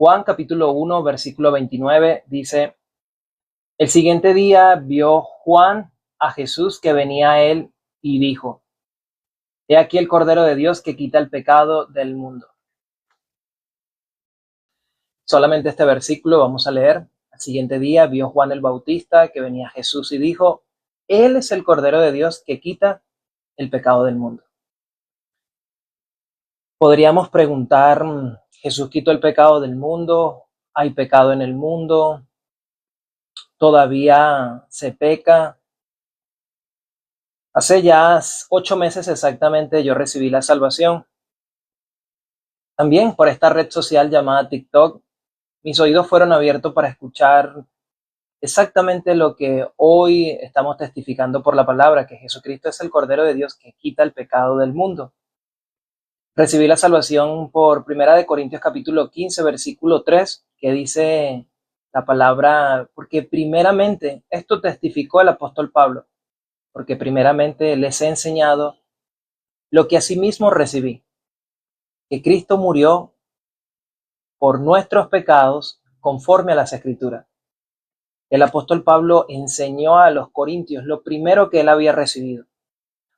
Juan capítulo 1, versículo 29 dice: el siguiente día vio Juan a Jesús que venía a él y dijo: He aquí el Cordero de Dios que quita el pecado del mundo. Solamente este versículo vamos a leer. Al siguiente día vio Juan el Bautista que venía a Jesús y dijo: Él es el Cordero de Dios que quita el pecado del mundo. Podríamos preguntar, ¿Jesús quitó el pecado del mundo? ¿Hay pecado en el mundo? ¿Todavía se peca? Hace ya 8 meses exactamente yo recibí la salvación. También por esta red social llamada TikTok, mis oídos fueron abiertos para escuchar exactamente lo que hoy estamos testificando por la palabra, que Jesucristo es el Cordero de Dios que quita el pecado del mundo. Recibí la salvación por 1 Corintios capítulo 15, versículo 3, que dice la palabra: porque primeramente, esto testificó el apóstol Pablo, porque primeramente les he enseñado lo que asimismo recibí, que Cristo murió por nuestros pecados conforme a las Escrituras. El apóstol Pablo enseñó a los corintios lo primero que él había recibido.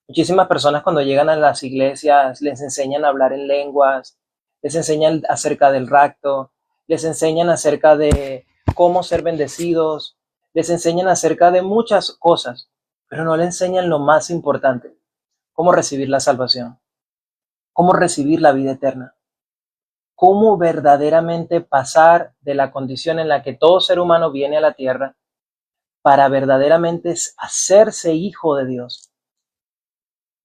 Muchísimas personas cuando llegan a las iglesias les enseñan a hablar en lenguas, les enseñan acerca del rapto, les enseñan acerca de cómo ser bendecidos, les enseñan acerca de muchas cosas, pero no le enseñan lo más importante: cómo recibir la salvación, cómo recibir la vida eterna, cómo verdaderamente pasar de la condición en la que todo ser humano viene a la tierra para verdaderamente hacerse hijo de Dios.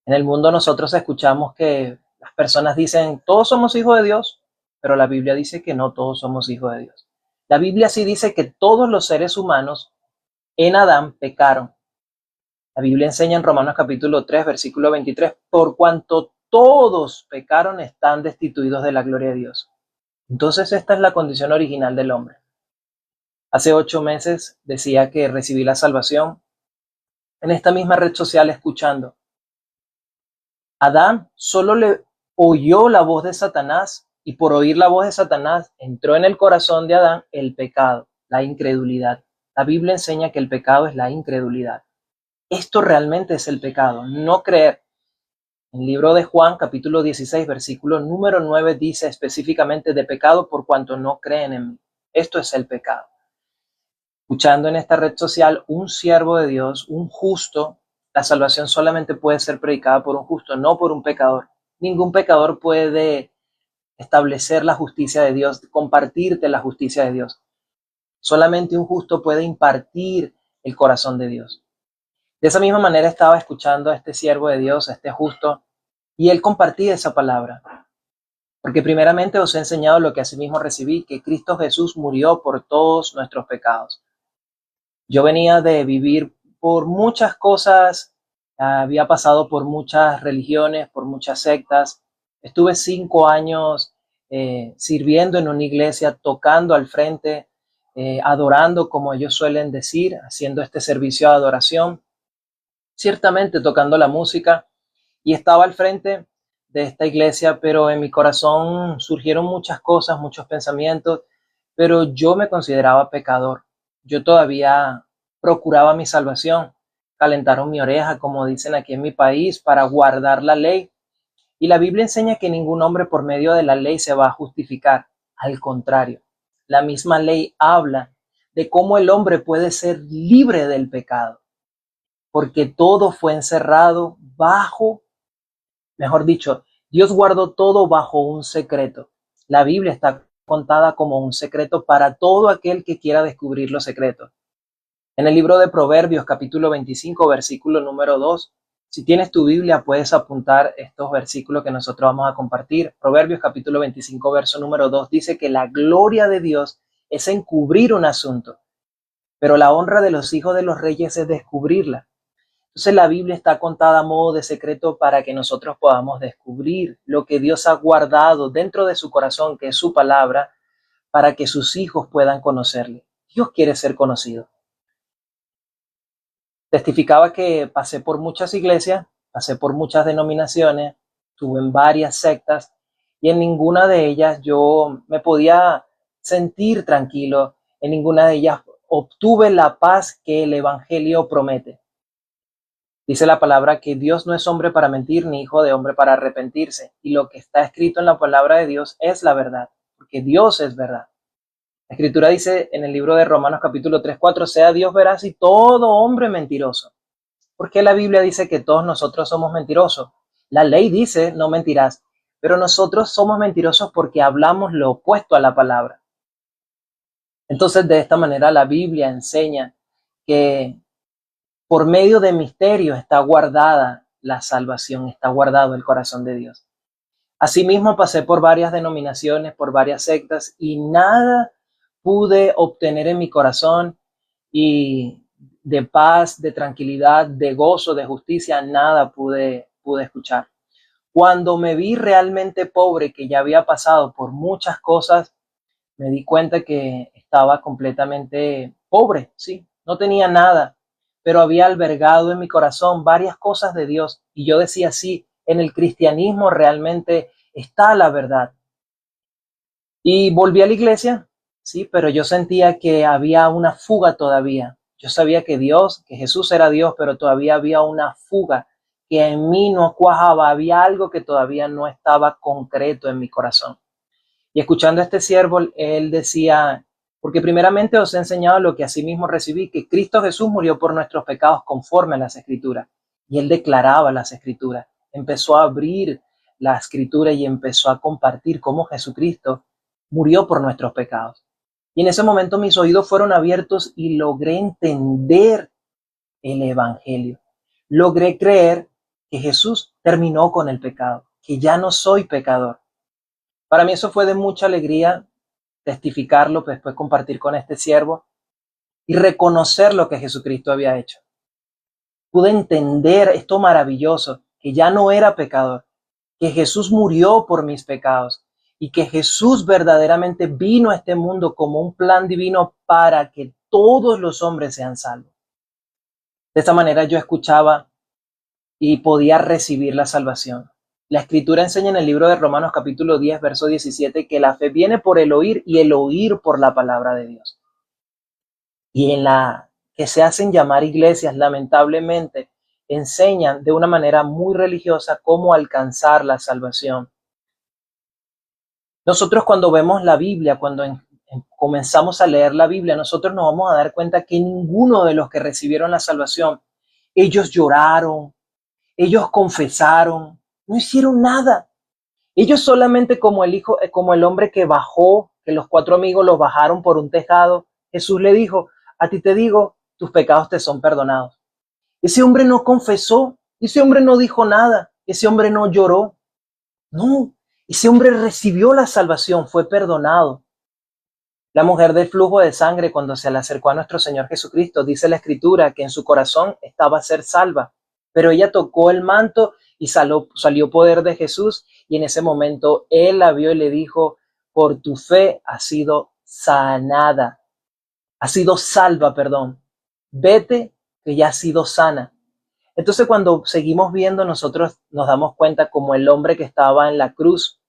En el mundo nosotros escuchamos que las personas dicen: todos somos hijos de Dios, pero la Biblia dice que no todos somos hijos de Dios. La Biblia sí dice que todos los seres humanos en Adán pecaron. La Biblia enseña en Romanos capítulo 3, versículo 23, por cuanto todos pecaron están destituidos de la gloria de Dios. Entonces esta es la condición original del hombre. Hace 8 meses decía que recibí la salvación en esta misma red social escuchando. Adán solo le oyó la voz de Satanás, y por oír la voz de Satanás entró en el corazón de Adán el pecado, la incredulidad. La Biblia enseña que el pecado es la incredulidad. Esto realmente es el pecado, no creer. En el libro de Juan, capítulo 16, versículo número 9, dice específicamente: de pecado por cuanto no creen en mí. Esto es el pecado. Escuchando en esta red social un siervo de Dios, un justo, la salvación solamente puede ser predicada por un justo, no por un pecador. Ningún pecador puede establecer la justicia de Dios, compartirte la justicia de Dios. Solamente un justo puede impartir el corazón de Dios. De esa misma manera estaba escuchando a este siervo de Dios, a este justo, y él compartía esa palabra. Porque primeramente os he enseñado lo que asimismo recibí, que Cristo Jesús murió por todos nuestros pecados. Yo venía de vivir por muchas cosas, había pasado por muchas religiones, por muchas sectas. Estuve 5 años sirviendo en una iglesia, tocando al frente, adorando, como ellos suelen decir, haciendo este servicio de adoración, ciertamente tocando la música, y estaba al frente de esta iglesia, pero en mi corazón surgieron muchas cosas, muchos pensamientos, pero yo me consideraba pecador. Yo todavía procuraba mi salvación. Calentaron mi oreja, como dicen aquí en mi país, para guardar la ley. Y la Biblia enseña que ningún hombre por medio de la ley se va a justificar. Al contrario, la misma ley habla de cómo el hombre puede ser libre del pecado, porque todo fue encerrado bajo, mejor dicho, Dios guardó todo bajo un secreto. La Biblia está contada como un secreto para todo aquel que quiera descubrir los secretos. En el libro de Proverbios, capítulo 25, versículo número 2, si tienes tu Biblia, puedes apuntar estos versículos que nosotros vamos a compartir. Proverbios, capítulo 25, verso número 2, dice que la gloria de Dios es encubrir un asunto, pero la honra de los hijos de los reyes es descubrirla. Entonces la Biblia está contada a modo de secreto para que nosotros podamos descubrir lo que Dios ha guardado dentro de su corazón, que es su palabra, para que sus hijos puedan conocerle. Dios quiere ser conocido. Testificaba que pasé por muchas iglesias, pasé por muchas denominaciones, estuve en varias sectas, y en ninguna de ellas yo me podía sentir tranquilo, en ninguna de ellas obtuve la paz que el Evangelio promete. Dice la palabra que Dios no es hombre para mentir, ni hijo de hombre para arrepentirse. Y lo que está escrito en la palabra de Dios es la verdad, porque Dios es verdad. La Escritura dice en el libro de Romanos capítulo 3:4, sea Dios veraz y todo hombre mentiroso. ¿Por qué la Biblia dice que todos nosotros somos mentirosos? La ley dice no mentirás, pero nosotros somos mentirosos porque hablamos lo opuesto a la palabra. Entonces, de esta manera la Biblia enseña que por medio de misterios está guardada la salvación, está guardado el corazón de Dios. Asimismo, pasé por varias denominaciones, por varias sectas y nada pude obtener en mi corazón y de paz, de tranquilidad, de gozo, de justicia, nada pude escuchar. Cuando me vi realmente pobre, que ya había pasado por muchas cosas, me di cuenta que estaba completamente pobre, sí, no tenía nada, pero había albergado en mi corazón varias cosas de Dios y yo decía, sí, en el cristianismo realmente está la verdad. Y volví a la iglesia, sí, pero yo sentía que había una fuga todavía. Yo sabía que Dios, que Jesús era Dios, pero todavía había una fuga que en mí no cuajaba, había algo que todavía no estaba concreto en mi corazón. Y escuchando a este siervo, él decía, porque primeramente os he enseñado lo que asimismo recibí, que Cristo Jesús murió por nuestros pecados conforme a las Escrituras. Y él declaraba las Escrituras, empezó a abrir la Escritura y empezó a compartir cómo Jesucristo murió por nuestros pecados. Y en ese momento mis oídos fueron abiertos y logré entender el Evangelio. Logré creer que Jesús terminó con el pecado, que ya no soy pecador. Para mí eso fue de mucha alegría testificarlo, después compartir con este siervo y reconocer lo que Jesucristo había hecho. Pude entender esto maravilloso, que ya no era pecador, que Jesús murió por mis pecados y que Jesús verdaderamente vino a este mundo como un plan divino para que todos los hombres sean salvos. De esta manera yo escuchaba y podía recibir la salvación. La Escritura enseña en el libro de Romanos capítulo 10, verso 17, que la fe viene por el oír y el oír por la palabra de Dios. Y en la que se hacen llamar iglesias, lamentablemente, enseñan de una manera muy religiosa cómo alcanzar la salvación. Nosotros cuando vemos la Biblia, cuando comenzamos a leer la Biblia, nosotros nos vamos a dar cuenta que ninguno de los que recibieron la salvación, ellos lloraron, ellos confesaron, no hicieron nada. Ellos solamente como el hombre que bajó, que los 4 amigos los bajaron por un tejado, Jesús le dijo, a ti te digo, tus pecados te son perdonados. Ese hombre no confesó, ese hombre no dijo nada, ese hombre no lloró. No, ese hombre recibió la salvación, fue perdonado. La mujer del flujo de sangre, cuando se le acercó a nuestro Señor Jesucristo, dice la Escritura que en su corazón estaba a ser salva, pero ella tocó el manto y salió poder de Jesús y en ese momento él la vio y le dijo, por tu fe has sido sanada, has sido salva, perdón. Vete que ya has sido sana. Entonces cuando seguimos viendo nosotros nos damos cuenta como el hombre que estaba en la cruz,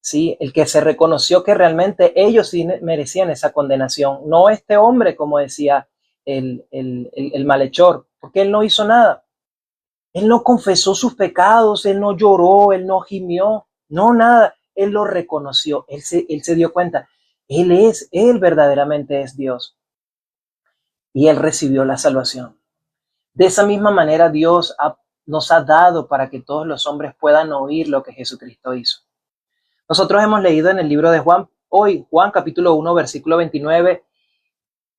¿sí? El que se reconoció que realmente ellos sí merecían esa condenación, no este hombre, como decía el malhechor, porque él no hizo nada. Él no confesó sus pecados, él no lloró, él no gimió, no nada. Él lo reconoció, él se dio cuenta. Él verdaderamente es Dios. Y él recibió la salvación. De esa misma manera Dios nos ha dado para que todos los hombres puedan oír lo que Jesucristo hizo. Nosotros hemos leído en el libro de Juan, hoy Juan capítulo 1, versículo 29,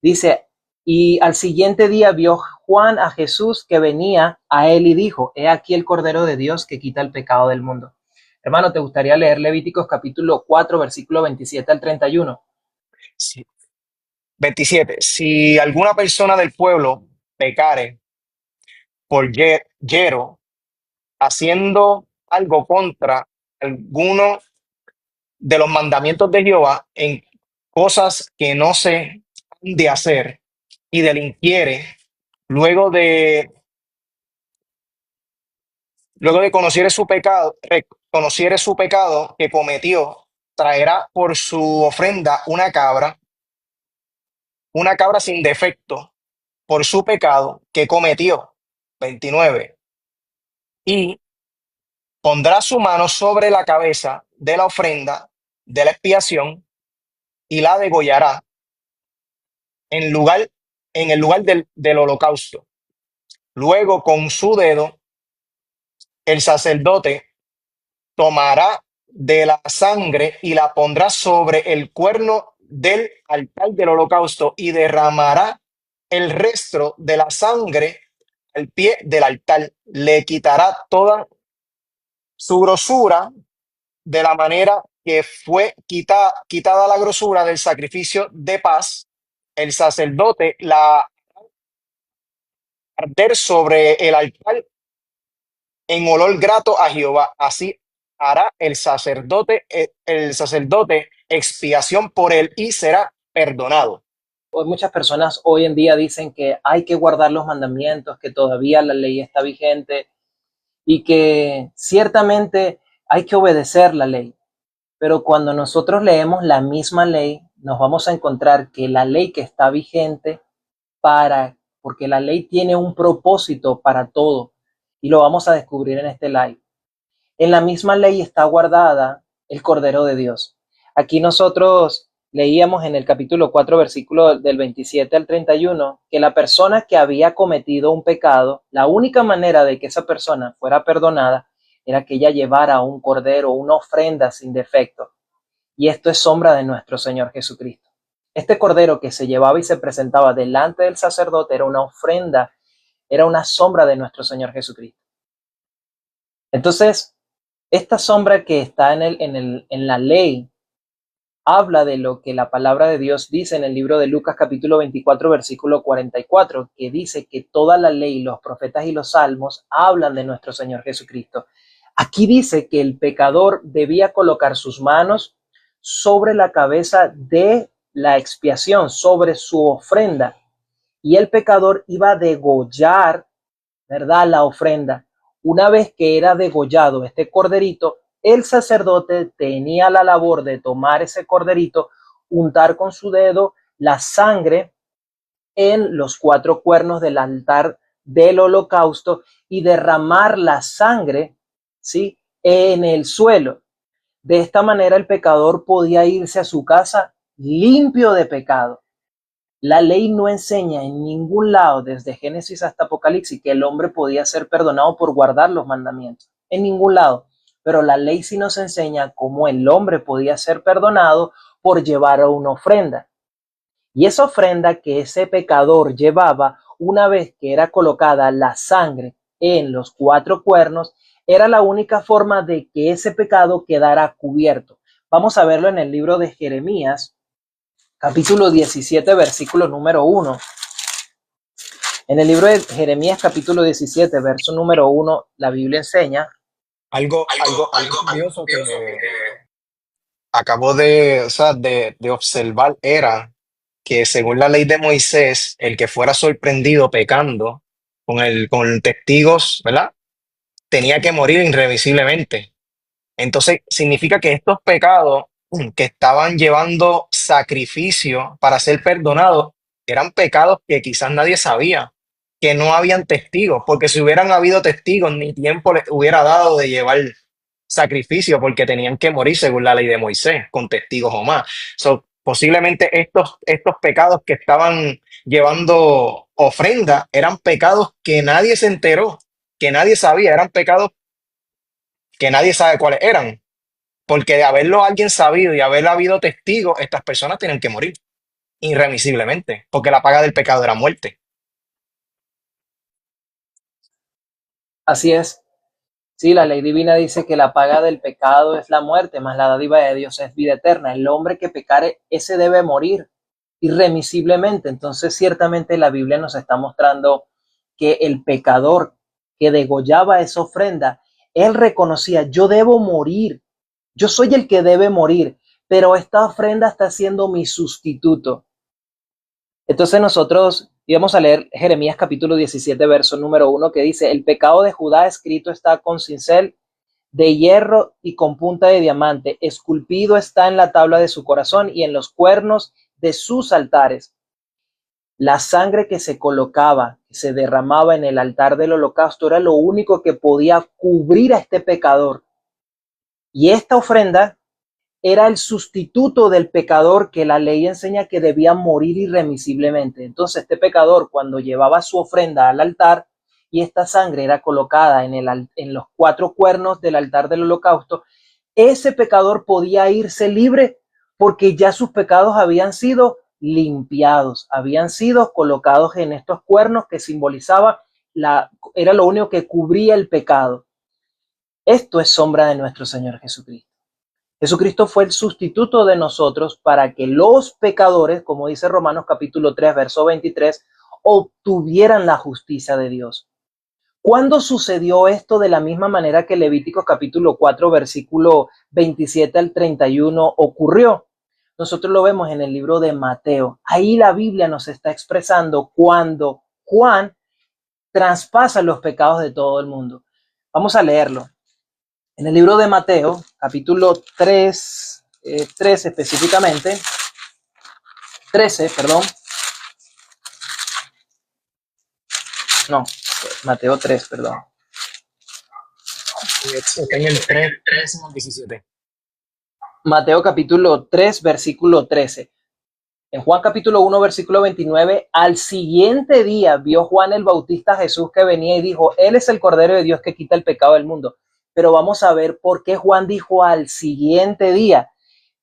dice, y al siguiente día vio Juan a Jesús que venía a él y dijo, he aquí el Cordero de Dios que quita el pecado del mundo. Hermano, ¿te gustaría leer Levíticos capítulo 4, versículo 27 al 31? Sí. 27. Si alguna persona del pueblo pecare por yero, haciendo algo contra alguno de los mandamientos de Jehová en cosas que no se han de hacer y delinquiere luego de conociere su pecado que cometió traerá por su ofrenda una cabra sin defecto, por su pecado que cometió. 29. Y pondrá su mano sobre la cabeza de la ofrenda de la expiación y la degollará en lugar, en el lugar del holocausto. Luego con su dedo el sacerdote tomará de la sangre y la pondrá sobre el cuerno del altar del holocausto y derramará el resto de la sangre al pie del altar. Le quitará toda su grosura de la manera que fue quitada la grosura del sacrificio de paz. El sacerdote la arder sobre el altar en olor grato a Jehová. Así hará el sacerdote expiación por él y será perdonado. Hoy muchas personas hoy en día dicen que hay que guardar los mandamientos, que todavía la ley está vigente y que ciertamente hay que obedecer la ley. Pero cuando nosotros leemos la misma ley, nos vamos a encontrar que la ley que está vigente porque la ley tiene un propósito para todo y lo vamos a descubrir en este live. En la misma ley está guardada el Cordero de Dios. Aquí nosotros leíamos en el capítulo 4, versículo del 27 al 31, que la persona que había cometido un pecado, la única manera de que esa persona fuera perdonada era que ella llevara un cordero, una ofrenda sin defecto. Y esto es sombra de nuestro Señor Jesucristo. Este cordero que se llevaba y se presentaba delante del sacerdote era una ofrenda, era una sombra de nuestro Señor Jesucristo. Entonces, esta sombra que está en la ley habla de lo que la palabra de Dios dice en el libro de Lucas capítulo 24 versículo 44, que dice que toda la ley, los profetas y los salmos hablan de nuestro Señor Jesucristo. Aquí dice que el pecador debía colocar sus manos sobre la cabeza de la expiación, sobre su ofrenda, y el pecador iba a degollar, ¿verdad?, la ofrenda. Una vez que era degollado este corderito, el sacerdote tenía la labor de tomar ese corderito, untar con su dedo la sangre en los 4 cuernos del altar del holocausto y derramar la sangre, ¿sí?, en el suelo. De esta manera el pecador podía irse a su casa limpio de pecado. La ley no enseña en ningún lado, desde Génesis hasta Apocalipsis, que el hombre podía ser perdonado por guardar los mandamientos. En ningún lado. Pero la ley sí nos enseña cómo el hombre podía ser perdonado por llevar una ofrenda. Y esa ofrenda que ese pecador llevaba, una vez que era colocada la sangre en los 4 cuernos, era la única forma de que ese pecado quedara cubierto. Vamos a verlo en el libro de Jeremías, capítulo 17, versículo número 1. En el libro de Jeremías, capítulo 17, verso número 1, la Biblia enseña Algo curioso que acabo de, o sea, de observar era que según la ley de Moisés, el que fuera sorprendido pecando con testigos, ¿verdad? Tenía que morir irremisiblemente. Entonces, significa que estos pecados que estaban llevando sacrificio para ser perdonados eran pecados que quizás nadie sabía, que no habían testigos, porque si hubieran habido testigos, ni tiempo les hubiera dado de llevar sacrificio, porque tenían que morir según la ley de Moisés, con testigos o más. So, posiblemente estos pecados que estaban llevando ofrenda eran pecados que nadie se enteró, que nadie sabía, eran pecados que nadie sabe cuáles eran, porque de haberlo alguien sabido y haber habido testigos, estas personas tienen que morir irremisiblemente, porque la paga del pecado era muerte. así es. Sí, la ley divina dice que la paga del pecado es la muerte, mas la dádiva de Dios es vida eterna. El hombre que pecare, ese debe morir irremisiblemente. Entonces, ciertamente la Biblia nos está mostrando que el pecador que degollaba esa ofrenda, él reconocía, yo debo morir, yo soy el que debe morir, pero esta ofrenda está siendo mi sustituto. Entonces nosotros íbamos a leer Jeremías capítulo 17, verso número 1, que dice, el pecado de Judá escrito está con cincel de hierro y con punta de diamante, esculpido está en la tabla de su corazón y en los cuernos de sus altares. La sangre que se colocaba, que se derramaba en el altar del holocausto, era lo único que podía cubrir a este pecador. Y esta ofrenda era el sustituto del pecador que la ley enseña que debía morir irremisiblemente. Entonces, este pecador, cuando llevaba su ofrenda al altar y esta sangre era colocada en los cuatro cuernos del altar del holocausto, ese pecador podía irse libre porque ya sus pecados habían sido limpiados, habían sido colocados en estos cuernos que simbolizaba era lo único que cubría el pecado. Esto es sombra de nuestro Señor Jesucristo. Jesucristo fue el sustituto de nosotros para que los pecadores, como dice Romanos capítulo 3, verso 23, obtuvieran la justicia de Dios. ¿Cuándo sucedió esto de la misma manera que Levítico capítulo 4, versículo 27 al 31 ocurrió? Nosotros lo vemos en el libro de Mateo. Ahí la Biblia nos está expresando cuando Juan traspasa los pecados de todo el mundo. Vamos a leerlo. En el libro de Mateo, capítulo 3, 13 específicamente, 13, perdón. No, Mateo 3, perdón. Está en el 3, 17. Mateo capítulo 3, versículo 13. En Juan capítulo 1, versículo 29, al siguiente día vio Juan el Bautista a Jesús que venía y dijo, Él es el Cordero de Dios que quita el pecado del mundo. Pero vamos a ver por qué Juan dijo al siguiente día.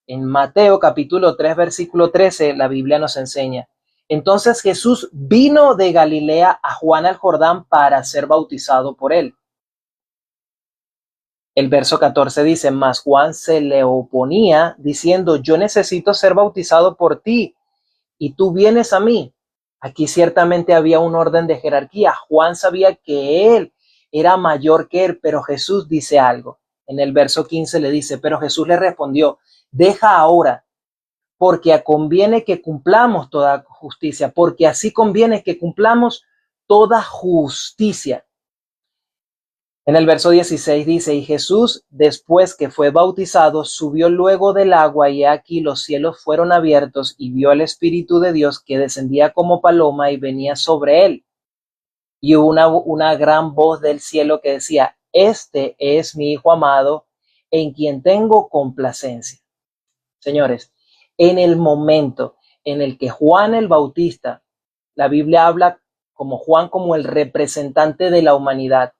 En Mateo capítulo 3, versículo 13, la Biblia nos enseña. Entonces Jesús vino de Galilea a Juan al Jordán para ser bautizado por él. El verso 14 dice, mas Juan se le oponía diciendo, yo necesito ser bautizado por ti y tú vienes a mí. Aquí ciertamente había un orden de jerarquía. Juan sabía que él era mayor que él, pero Jesús dice algo. En el verso 15 le dice, pero Jesús le respondió, deja ahora, porque conviene que cumplamos toda justicia, porque así conviene que cumplamos toda justicia. En el verso 16 dice, y Jesús, después que fue bautizado, subió luego del agua, y aquí los cielos fueron abiertos, y vio al Espíritu de Dios que descendía como paloma y venía sobre él. Y hubo una gran voz del cielo que decía, este es mi Hijo amado, en quien tengo complacencia. Señores, en el momento en el que Juan el Bautista, la Biblia habla como Juan como el representante de la humanidad,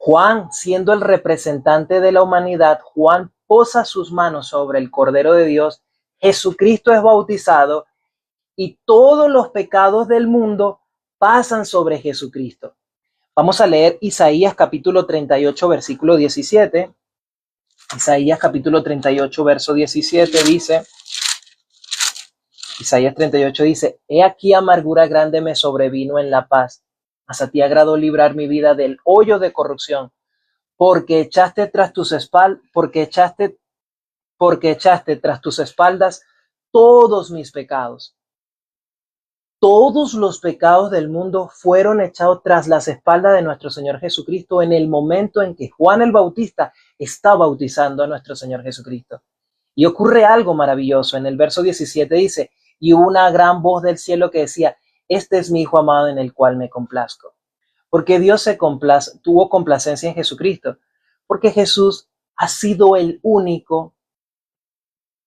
Juan, siendo el representante de la humanidad, Juan posa sus manos sobre el Cordero de Dios, Jesucristo es bautizado y todos los pecados del mundo pasan sobre Jesucristo. Vamos a leer Isaías capítulo 38, versículo 17. Isaías capítulo 38, verso 17 dice, Isaías 38 dice, he aquí amargura grande me sobrevino en la paz, mas a ti agradó librar mi vida del hoyo de corrupción. Porque echaste tras tus espaldas, porque echaste tras tus espaldas todos mis pecados. Todos los pecados del mundo fueron echados tras las espaldas de nuestro Señor Jesucristo en el momento en que Juan el Bautista está bautizando a nuestro Señor Jesucristo. Y ocurre algo maravilloso. En el verso 17 dice, y hubo una gran voz del cielo que decía, este es mi Hijo amado en el cual me complazco. Porque Dios tuvo complacencia en Jesucristo, porque Jesús ha sido el único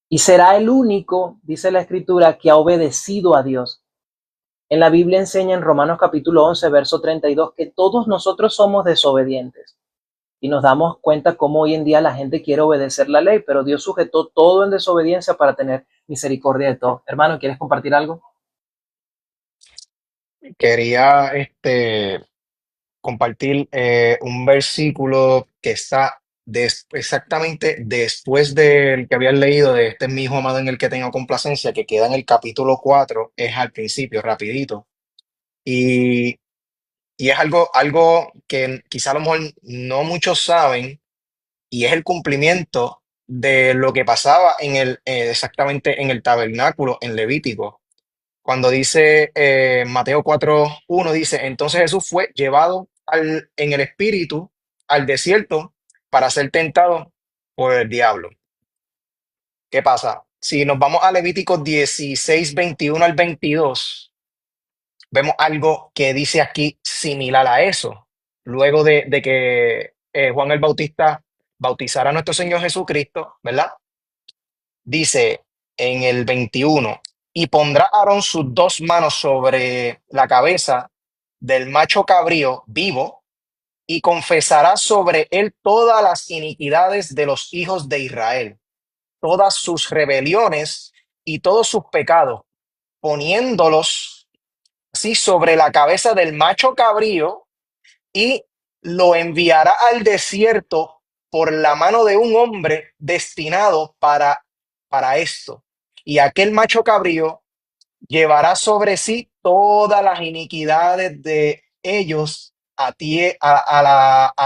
y será el único, dice la Escritura, que ha obedecido a Dios. En la Biblia enseña en Romanos capítulo 11, verso 32, que todos nosotros somos desobedientes. Y nos damos cuenta cómo hoy en día la gente quiere obedecer la ley, pero Dios sujetó todo en desobediencia para tener misericordia de todos. Hermano, ¿quieres compartir algo? Quería compartir un versículo que está exactamente después del que habían leído de este es mi hijo amado en el que tengo complacencia, que queda en el capítulo 4, es al principio, rapidito. Y, y es algo que quizá a lo mejor no muchos saben, y es el cumplimiento de lo que pasaba exactamente en el tabernáculo en Levítico. Cuando dice Mateo 4:1 dice, entonces Jesús fue llevado en el espíritu al desierto para ser tentado por el diablo. ¿Qué pasa? Si nos vamos a Levíticos 16, 21 al 22, vemos algo que dice aquí similar a eso. Luego de que Juan el Bautista bautizara a nuestro Señor Jesucristo, ¿verdad? Dice en el 21, y pondrá Aarón sus dos manos sobre la cabeza del macho cabrío vivo y confesará sobre él todas las iniquidades de los hijos de Israel, todas sus rebeliones y todos sus pecados, poniéndolos así sobre la cabeza del macho cabrío, y lo enviará al desierto por la mano de un hombre destinado para esto. Y aquel macho cabrío llevará sobre sí todas las iniquidades de ellos a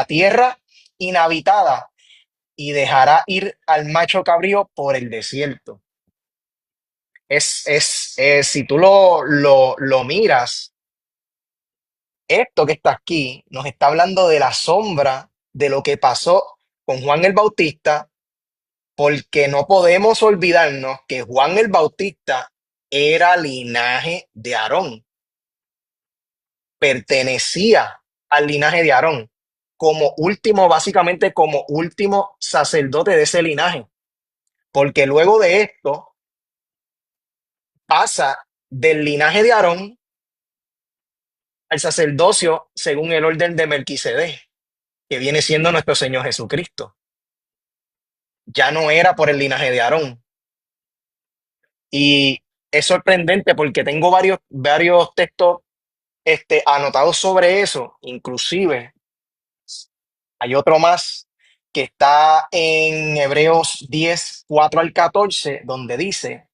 tierra inhabitada, y dejará ir al macho cabrío por el desierto. Si tú lo miras, esto que está aquí nos está hablando de la sombra de lo que pasó con Juan el Bautista, porque no podemos olvidarnos que Juan el Bautista era linaje de Aarón, pertenecía al linaje de Aarón, como último, básicamente como último sacerdote de ese linaje, porque luego de esto pasa del linaje de Aarón al sacerdocio según el orden de Melquisedec, que viene siendo nuestro Señor Jesucristo. Ya no era por el linaje de Aarón. Y es sorprendente porque tengo varios textos anotados sobre eso. Inclusive hay otro más que está en Hebreos 10, 4 al 14, donde dice: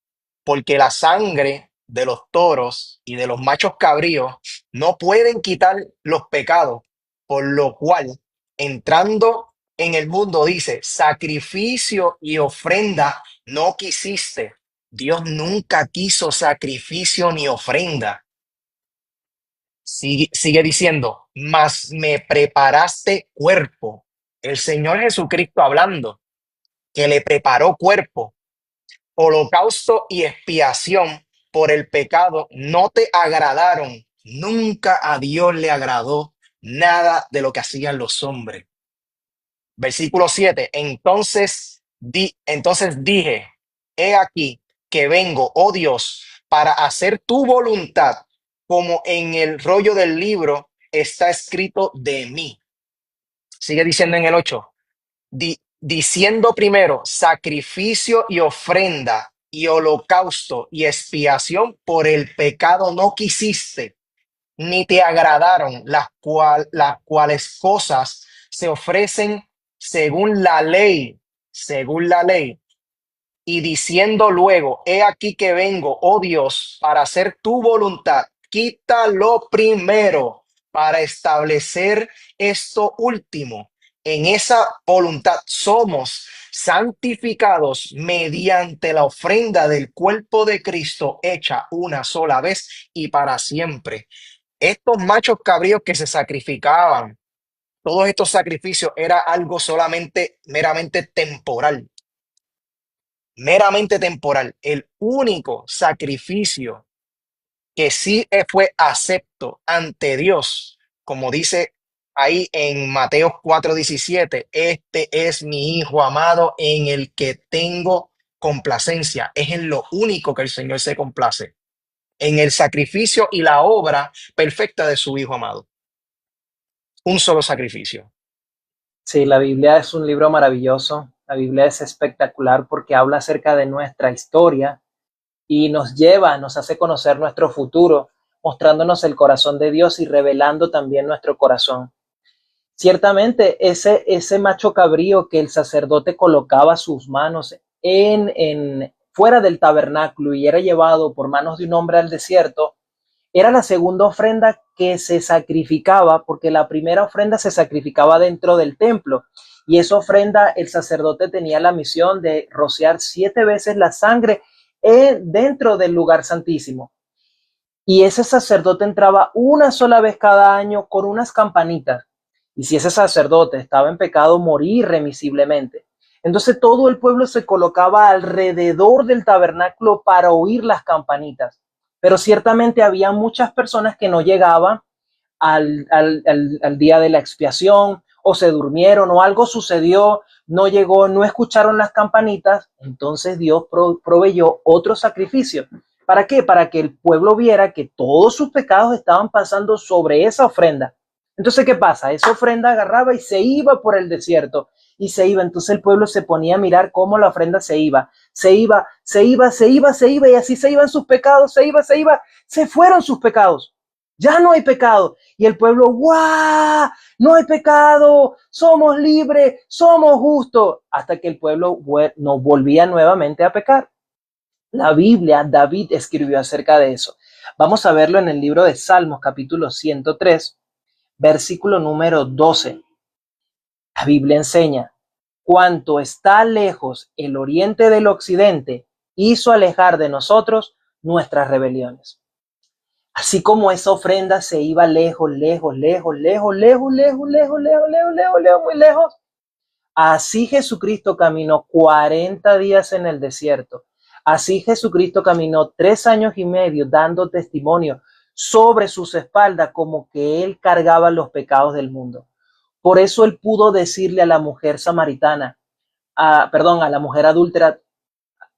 porque la sangre de los toros y de los machos cabríos no pueden quitar los pecados, por lo cual, entrando en el mundo, dice, sacrificio y ofrenda no quisiste. Dios nunca quiso sacrificio ni ofrenda. Sigue diciendo, mas me preparaste cuerpo. El Señor Jesucristo hablando, que le preparó cuerpo. Holocausto y expiación por el pecado no te agradaron. Nunca a Dios le agradó nada de lo que hacían los hombres. Versículo 7. Entonces dije, he aquí que vengo, oh Dios, para hacer tu voluntad, como en el rollo del libro está escrito de mí. Sigue diciendo en el 8, diciendo primero, sacrificio y ofrenda y holocausto y expiación por el pecado no quisiste, ni te agradaron, las cuales cosas se ofrecen según la ley, y diciendo luego, he aquí que vengo, oh Dios, para hacer tu voluntad. Quítalo primero para establecer esto último. En esa voluntad somos santificados mediante la ofrenda del cuerpo de Cristo hecha una sola vez y para siempre. Estos machos cabríos que se sacrificaban, todos estos sacrificios, era algo solamente meramente temporal. Meramente temporal. El único sacrificio que sí fue acepto ante Dios, como dice ahí en Mateo 4:17, este es mi Hijo amado en el que tengo complacencia. Es en lo único que el Señor se complace, en el sacrificio y la obra perfecta de su Hijo amado. Un solo sacrificio. Sí, la Biblia es un libro maravilloso. La Biblia es espectacular porque habla acerca de nuestra historia y nos hace conocer nuestro futuro, mostrándonos el corazón de Dios y revelando también nuestro corazón. Ciertamente, ese macho cabrío que el sacerdote colocaba sus manos fuera del tabernáculo y era llevado por manos de un hombre al desierto, era la segunda ofrenda que se sacrificaba, porque la primera ofrenda se sacrificaba dentro del templo. Y esa ofrenda, el sacerdote tenía la misión de rociar 7 veces la sangre dentro del lugar santísimo. Y ese sacerdote entraba una sola vez cada año con unas campanitas. Y si ese sacerdote estaba en pecado, moría irremisiblemente. Entonces todo el pueblo se colocaba alrededor del tabernáculo para oír las campanitas. Pero ciertamente había muchas personas que no llegaban al día de la expiación, o se durmieron, o algo sucedió, no llegó, no escucharon las campanitas. Entonces Dios proveyó otro sacrificio. ¿Para qué? Para que el pueblo viera que todos sus pecados estaban pasando sobre esa ofrenda. Entonces, ¿qué pasa? Esa ofrenda agarraba y se iba por el desierto, y se iba. Entonces el pueblo se ponía a mirar cómo la ofrenda se iba, y así se iban sus pecados, se fueron sus pecados. Ya no hay pecado. Y el pueblo, ¡guau! No hay pecado, somos libres, somos justos, hasta que el pueblo no volvía nuevamente a pecar. La Biblia, David escribió acerca de eso. Vamos a verlo en el libro de Salmos, capítulo 103, versículo número 12. La Biblia enseña: cuanto está lejos el oriente del occidente, hizo alejar de nosotros nuestras rebeliones. Así como esa ofrenda se iba lejos, muy lejos, así Jesucristo caminó 40 días en el desierto. Así Jesucristo caminó 3 años y medio dando testimonio sobre sus espaldas, como que él cargaba los pecados del mundo. Por eso él pudo decirle a la mujer samaritana, a la mujer adúltera: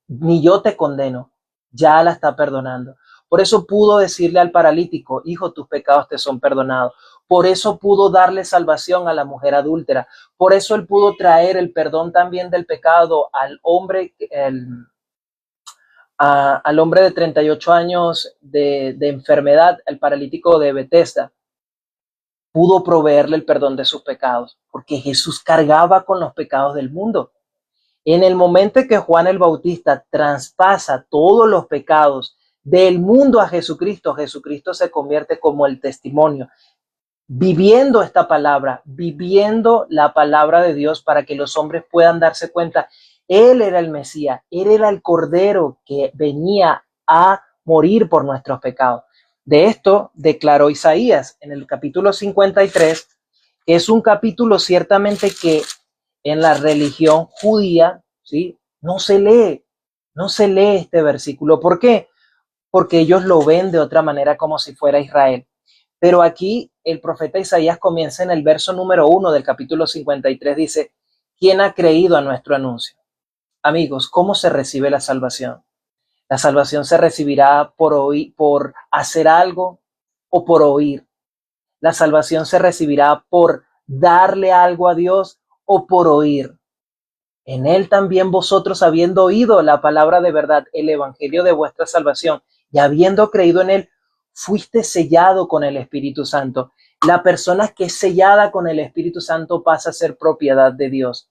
ni yo te condeno, ya la está perdonando. Por eso pudo decirle al paralítico: hijo, tus pecados te son perdonados. Por eso pudo darle salvación a la mujer adúltera. Por eso él pudo traer el perdón también del pecado al hombre, al hombre de 38 años de enfermedad, el paralítico de Betesda. Pudo proveerle el perdón de sus pecados, porque Jesús cargaba con los pecados del mundo. En el momento en que Juan el Bautista traspasa todos los pecados del mundo a Jesucristo, Jesucristo se convierte como el testimonio, viviendo esta palabra, viviendo la palabra de Dios, para que los hombres puedan darse cuenta. Él era el Mesías, él era el Cordero que venía a morir por nuestros pecados. De esto declaró Isaías en el capítulo 53, que es un capítulo ciertamente que en la religión judía, ¿sí?, no se lee este versículo. ¿Por qué? Porque ellos lo ven de otra manera, como si fuera Israel. Pero aquí el profeta Isaías comienza en el verso número 1 del capítulo 53, dice: ¿quién ha creído a nuestro anuncio? Amigos, ¿cómo se recibe la salvación? La salvación se recibirá por oír, por hacer algo, o por oír. La salvación se recibirá por darle algo a Dios, o por oír. En él también vosotros, habiendo oído la palabra de verdad, el evangelio de vuestra salvación, y habiendo creído en él, fuiste sellado con el Espíritu Santo. La persona que es sellada con el Espíritu Santo pasa a ser propiedad de Dios,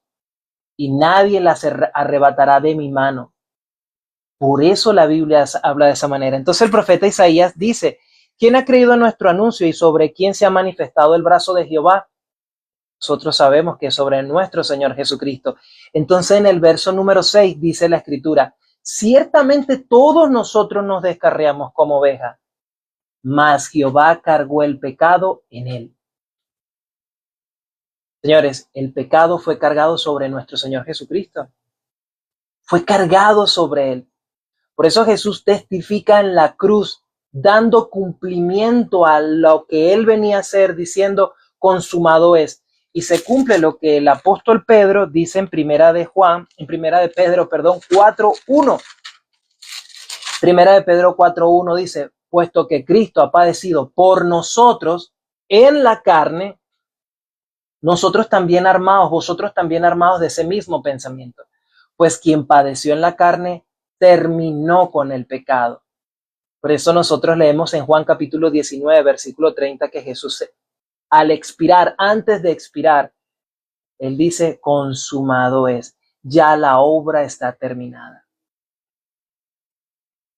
y nadie la arrebatará de mi mano. Por eso la Biblia habla de esa manera. Entonces el profeta Isaías dice: ¿quién ha creído en nuestro anuncio, y sobre quién se ha manifestado el brazo de Jehová? Nosotros sabemos que es sobre nuestro Señor Jesucristo. Entonces en el verso número 6 dice la Escritura: ciertamente todos nosotros nos descarriamos como ovejas, mas Jehová cargó el pecado en él. Señores, el pecado fue cargado sobre nuestro Señor Jesucristo. Fue cargado sobre él. Por eso Jesús testifica en la cruz, dando cumplimiento a lo que él venía a hacer, diciendo: consumado es. Y se cumple lo que el apóstol Pedro dice en primera de Pedro 4:1. Primera de Pedro 4:1 dice: puesto que Cristo ha padecido por nosotros en la carne, vosotros también armados de ese mismo pensamiento. Pues quien padeció en la carne terminó con el pecado. Por eso nosotros leemos en Juan capítulo 19, versículo 30, que Jesús, al expirar, antes de expirar, él dice: consumado es, ya la obra está terminada.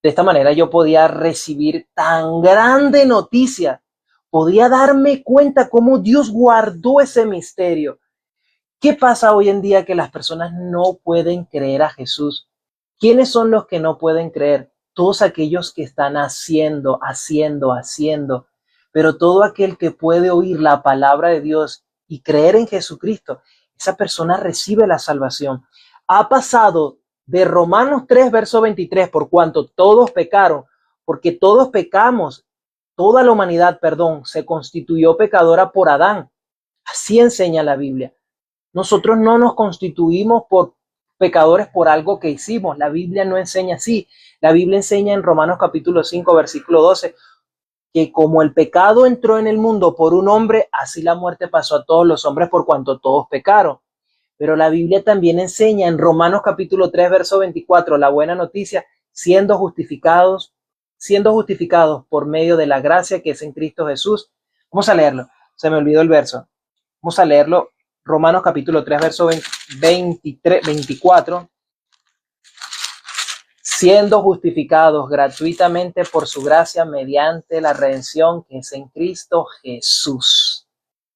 De esta manera yo podía recibir tan grande noticia, podía darme cuenta cómo Dios guardó ese misterio. ¿Qué pasa hoy en día que las personas no pueden creer a Jesús? ¿Quiénes son los que no pueden creer? Todos aquellos que están haciendo, pero todo aquel que puede oír la palabra de Dios y creer en Jesucristo, esa persona recibe la salvación. Ha pasado de Romanos 3, verso 23, por cuanto todos pecaron, porque todos pecamos, toda la humanidad, perdón, se constituyó pecadora por Adán. Así enseña la Biblia. Nosotros no nos constituimos por pecadores por algo que hicimos. La Biblia no enseña así. La Biblia enseña en Romanos capítulo 5, versículo 12, que como el pecado entró en el mundo por un hombre, así la muerte pasó a todos los hombres por cuanto todos pecaron. Pero la Biblia también enseña en Romanos capítulo 3, verso 24, la buena noticia, siendo justificados por medio de la gracia que es en Cristo Jesús. Vamos a leerlo. Se me olvidó el verso. Vamos a leerlo. Romanos capítulo 3, verso 23, 24. Siendo justificados gratuitamente por su gracia mediante la redención que es en Cristo Jesús.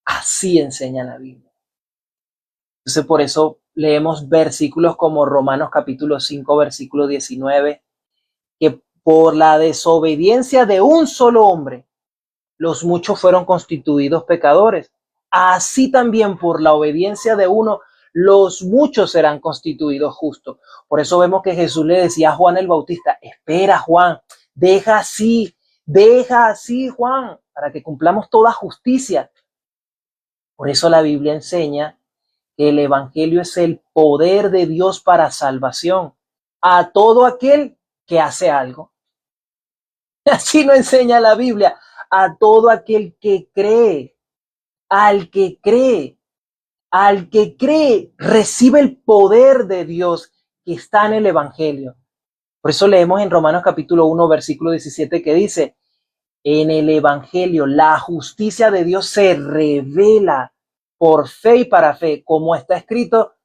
Así enseña la Biblia. Entonces por eso leemos versículos como Romanos capítulo 5, versículo 19, que por la desobediencia de un solo hombre, los muchos fueron constituidos pecadores. Así también por la obediencia de uno, los muchos serán constituidos justos. Por eso vemos que Jesús le decía a Juan el Bautista, espera Juan, deja así, Juan, para que cumplamos toda justicia. Por eso la Biblia enseña que el Evangelio es el poder de Dios para salvación a todo aquel que hace algo. Así lo enseña la Biblia, a todo aquel que cree. Al que cree, recibe el poder de Dios que está en el Evangelio. Por eso leemos en Romanos capítulo 1, versículo 17 que dice, en el Evangelio la justicia de Dios se revela por fe y para fe, como está escrito,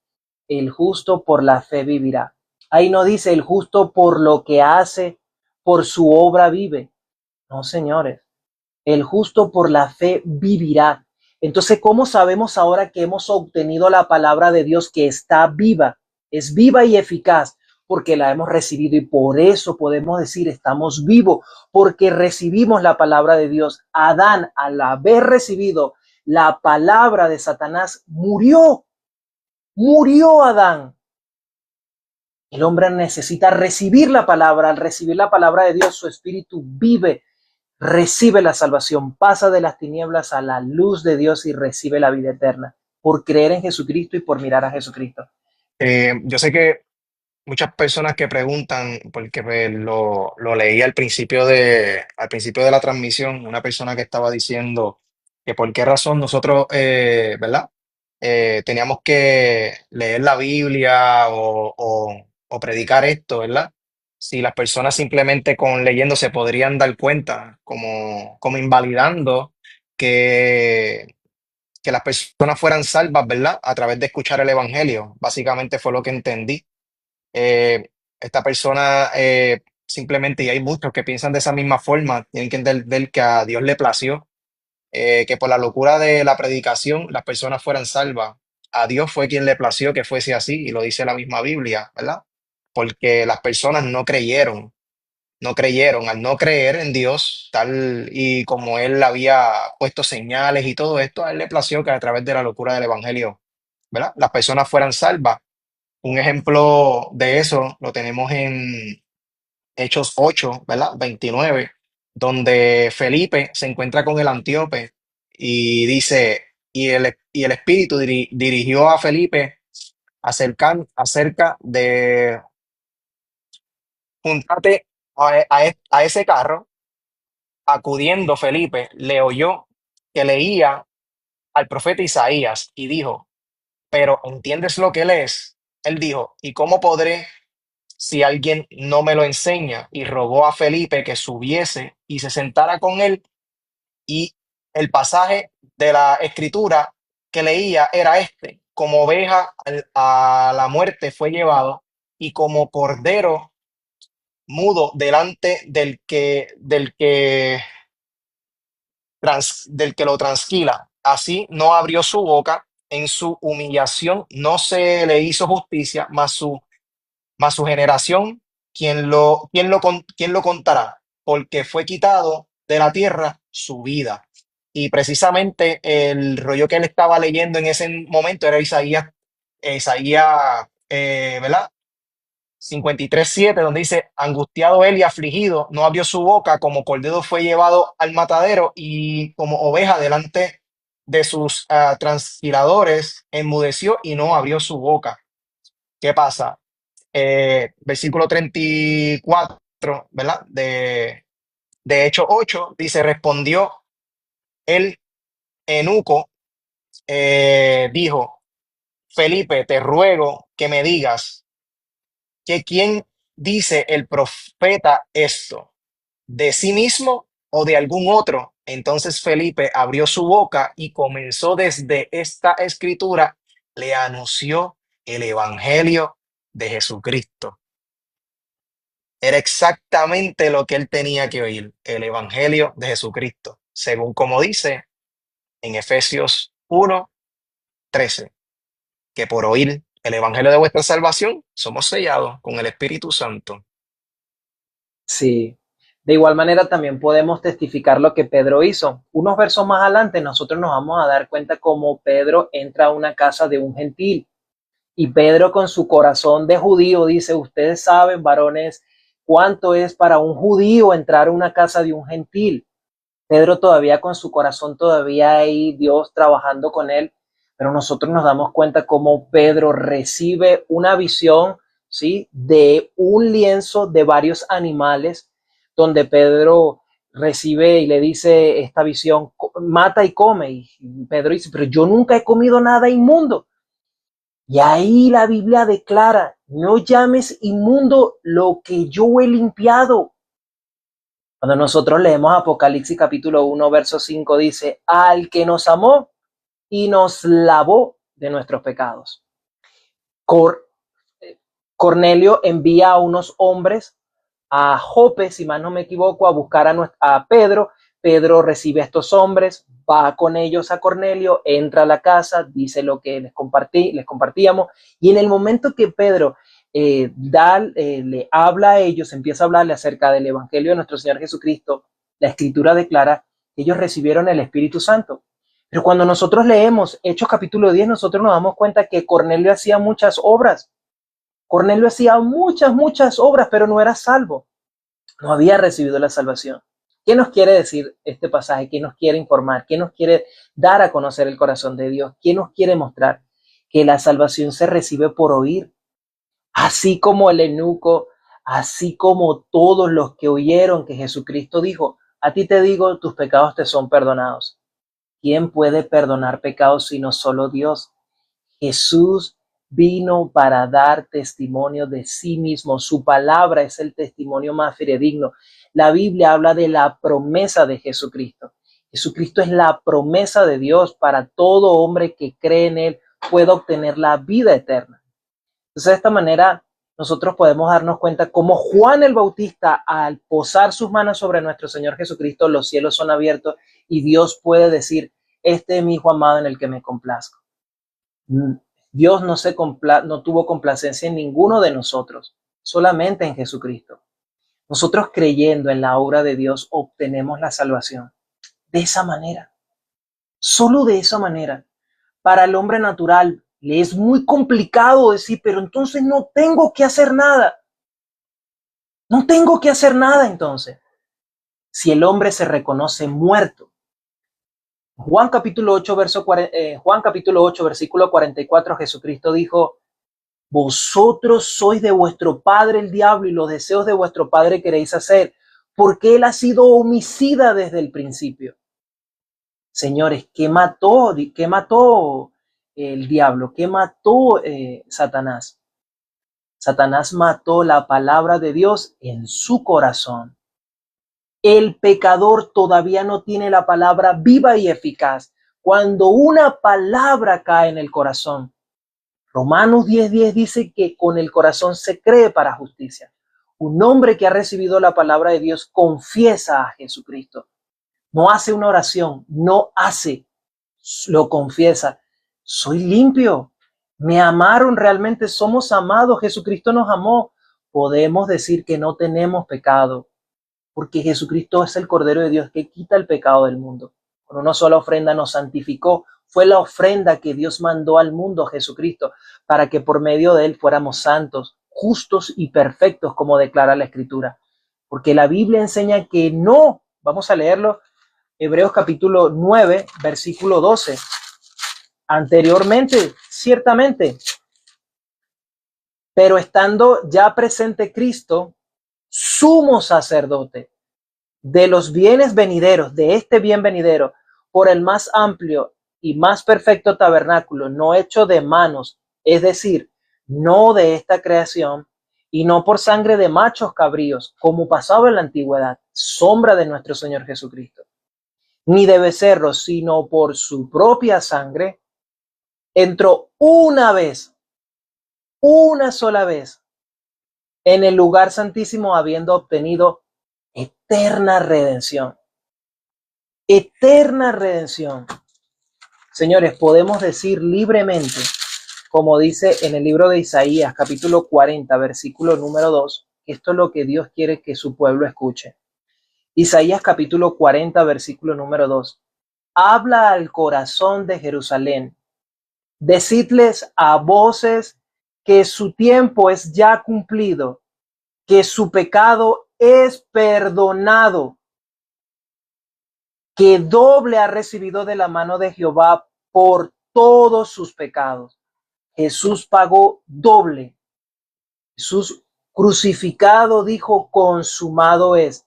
el justo por la fe vivirá. Ahí no dice el justo por lo que hace, por su obra vive. No, señores, el justo por la fe vivirá. Entonces, ¿cómo sabemos ahora que hemos obtenido la palabra de Dios que está viva? Es viva y eficaz porque la hemos recibido y por eso podemos decir estamos vivos, porque recibimos la palabra de Dios. Adán, al haber recibido la palabra de Satanás, murió Adán. El hombre necesita recibir la palabra. Al recibir la palabra de Dios, su espíritu vive, recibe la salvación, pasa de las tinieblas a la luz de Dios y recibe la vida eterna por creer en Jesucristo y por mirar a Jesucristo. Yo sé que muchas personas que preguntan, porque pues, lo leí al principio de la transmisión, una persona que estaba diciendo que por qué razón nosotros, ¿verdad? Teníamos que leer la Biblia o predicar esto, ¿verdad? Si las personas simplemente con leyendo se podrían dar cuenta, como invalidando que, que las personas fueran salvas, ¿verdad? A través de escuchar el Evangelio. Básicamente fue lo que entendí. Esta persona simplemente, y hay muchos que piensan de esa misma forma, tienen que entender que a Dios le plació que por la locura de la predicación las personas fueran salvas. A Dios fue quien le plació que fuese así, y lo dice la misma Biblia, ¿verdad? Porque las personas no creyeron, al no creer en Dios, tal y como Él había puesto señales y todo esto, a Él le plació que a través de la locura del Evangelio, ¿verdad? Las personas fueran salvas. Un ejemplo de eso lo tenemos en Hechos 8, ¿verdad? 29, donde Felipe se encuentra con el Antíope y dice, y el Espíritu dirigió a Felipe acerca de juntarte a ese carro. Acudiendo Felipe, le oyó que leía al profeta Isaías y dijo, pero ¿entiendes lo que lees? Él dijo, ¿y cómo podré si alguien no me lo enseña? Y rogó a Felipe que subiese y se sentara con él. Y el pasaje de la escritura que leía era este: como oveja a la muerte fue llevado, y como cordero mudo delante del que lo transquila, así no abrió su boca. En su humillación no se le hizo justicia, mas su generación, ¿quién lo contará? Porque fue quitado de la tierra su vida. Y precisamente el rollo que él estaba leyendo en ese momento era Isaías, ¿verdad? 53:7, donde dice, angustiado él y afligido, no abrió su boca, como cordero fue llevado al matadero y como oveja delante de sus transquiladores, enmudeció y no abrió su boca. ¿Qué pasa? Versículo 34, ¿verdad? De Hechos 8, dice, respondió el eunuco, dijo, Felipe, te ruego que me digas que quién dice el profeta esto, de sí mismo o de algún otro. Entonces Felipe abrió su boca y comenzó desde esta escritura, le anunció el evangelio de Jesucristo. Era exactamente lo que él tenía que oír, el evangelio de Jesucristo, según como dice en Efesios 1:13, que por oír el evangelio de vuestra salvación somos sellados con el Espíritu Santo. Sí. De igual manera también podemos testificar lo que Pedro hizo. Unos versos más adelante nosotros nos vamos a dar cuenta cómo Pedro entra a una casa de un gentil. Y Pedro con su corazón de judío dice, ustedes saben, varones, cuánto es para un judío entrar a una casa de un gentil. Pedro todavía con su corazón todavía ahí, Dios trabajando con él, pero nosotros nos damos cuenta cómo Pedro recibe una visión, ¿sí? De un lienzo de varios animales, donde Pedro recibe y le dice esta visión, mata y come. Y Pedro dice, pero yo nunca he comido nada inmundo. Y ahí la Biblia declara, no llames inmundo lo que yo he limpiado. Cuando nosotros leemos Apocalipsis capítulo 1, verso 5, dice, al que nos amó y nos lavó de nuestros pecados. Cor Cornelio envía a unos hombres a Jope, si mal no me equivoco, a buscar a Pedro. Pedro recibe a estos hombres, va con ellos a Cornelio, entra a la casa, dice lo que les compartíamos, y en el momento que Pedro le habla a ellos, empieza a hablarle acerca del Evangelio de nuestro Señor Jesucristo, la Escritura declara que ellos recibieron el Espíritu Santo. Pero cuando nosotros leemos Hechos capítulo 10, nosotros nos damos cuenta que Cornelio hacía muchas obras. Cornelio hacía muchas obras, pero no era salvo. No había recibido la salvación. ¿Qué nos quiere decir este pasaje? ¿Qué nos quiere informar? ¿Qué nos quiere dar a conocer el corazón de Dios? ¿Qué nos quiere mostrar? Que la salvación se recibe por oír. Así como el eunuco, así como todos los que oyeron que Jesucristo dijo, a ti te digo, tus pecados te son perdonados. ¿Quién puede perdonar pecados sino solo Dios? Jesús vino para dar testimonio de sí mismo. Su palabra es el testimonio más fidedigno. La Biblia habla de la promesa de Jesucristo. Jesucristo es la promesa de Dios para todo hombre que cree en él, pueda obtener la vida eterna. Entonces, de esta manera, nosotros podemos darnos cuenta cómo Juan el Bautista, al posar sus manos sobre nuestro Señor Jesucristo, los cielos son abiertos y Dios puede decir, este es mi hijo amado en el que me complazco. Dios no tuvo complacencia en ninguno de nosotros, solamente en Jesucristo. Nosotros creyendo en la obra de Dios obtenemos la salvación. De esa manera, solo de esa manera. Para el hombre natural le es muy complicado decir, pero entonces no tengo que hacer nada. No tengo que hacer nada entonces. Si el hombre se reconoce muerto. Juan capítulo 8, versículo 44, Jesucristo dijo, vosotros sois de vuestro padre el diablo y los deseos de vuestro padre queréis hacer, porque él ha sido homicida desde el principio. Señores, ¿qué mató el diablo? ¿Qué mató Satanás? Satanás mató la palabra de Dios en su corazón. El pecador todavía no tiene la palabra viva y eficaz. Cuando una palabra cae en el corazón, Romanos 10:10 dice que con el corazón se cree para justicia. Un hombre que ha recibido la palabra de Dios confiesa a Jesucristo. No hace una oración, lo confiesa. Soy limpio, me amaron realmente, somos amados, Jesucristo nos amó. Podemos decir que no tenemos pecado, porque Jesucristo es el Cordero de Dios que quita el pecado del mundo. con una sola ofrenda nos santificó. Fue la ofrenda que Dios mandó al mundo, Jesucristo, para que por medio de él fuéramos santos, justos y perfectos, como declara la Escritura. Porque la Biblia enseña que no. Vamos a leerlo, Hebreos capítulo 9, versículo 12. Anteriormente, ciertamente, pero estando ya presente Cristo, sumo sacerdote de los bienes venideros, de este bien venidero, por el más amplio y más perfecto tabernáculo, no hecho de manos, es decir, no de esta creación, y no por sangre de machos cabríos, como pasaba en la antigüedad, sombra de nuestro Señor Jesucristo, ni de becerros, sino por su propia sangre, entró una sola vez, en el lugar santísimo, habiendo obtenido eterna redención. Eterna redención. Señores, podemos decir libremente, como dice en el libro de Isaías, capítulo 40, versículo número 2, que esto es lo que Dios quiere que su pueblo escuche. Isaías capítulo 40, versículo número 2. Habla al corazón de Jerusalén. Decidles a voces que su tiempo es ya cumplido, que su pecado es perdonado, que doble ha recibido de la mano de Jehová por todos sus pecados. Jesús pagó doble. Jesús crucificado dijo, consumado es,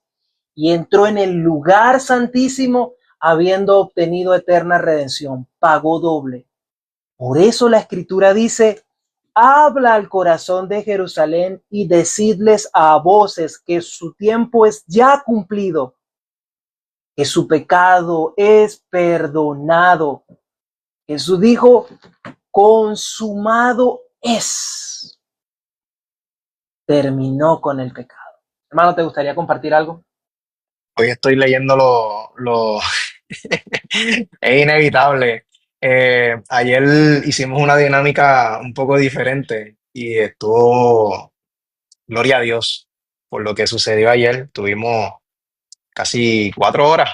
y entró en el lugar santísimo habiendo obtenido eterna redención. Pagó doble. Por eso la Escritura dice, habla al corazón de Jerusalén y decidles a voces que su tiempo es ya cumplido, que su pecado es perdonado. Jesús dijo, consumado es. Terminó con el pecado. Hermano, ¿te gustaría compartir algo? Hoy estoy leyendo Es inevitable. Ayer hicimos una dinámica un poco diferente y estuvo, gloria a Dios, por lo que sucedió ayer. Tuvimos casi 4 horas